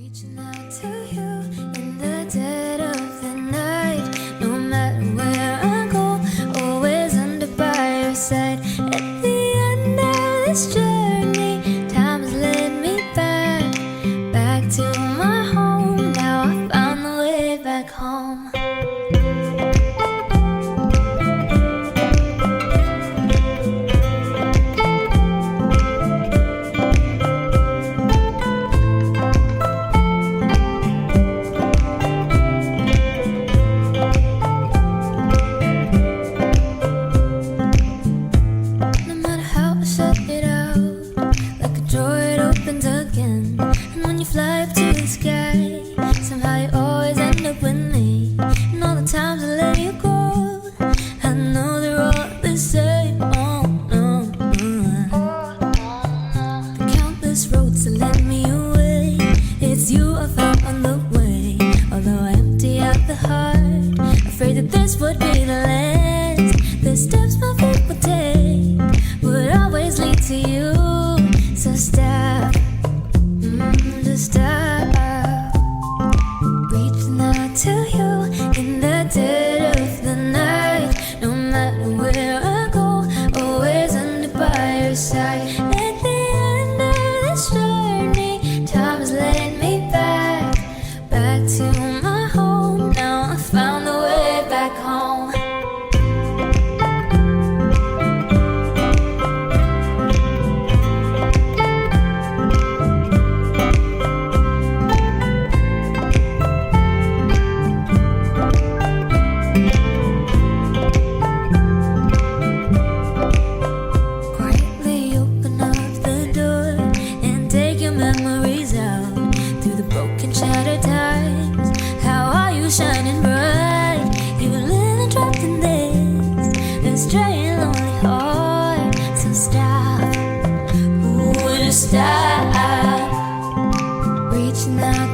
Reaching out to you in the dead of the night. No matter where I go, always under by your side. At the end of this journey, time has led me back to my home. Now I found the way back home. Fly up to the sky, somehow you always end up with me. And all the times I let you go, I know they're all the same. Oh no, the countless roads that led me away, it's you I found on the way. Although I empty out the heart, afraid that this would be the last. The steps my feet would take would always lead to you. So stop. Stop reaching out to you in the dead of the night. No matter where I go, always under by your side. At the end of this journey, time has led me back to my home. Now I found the way back home. Shining bright, you were living trapped in this strange lonely heart. So stop, just stop reaching out.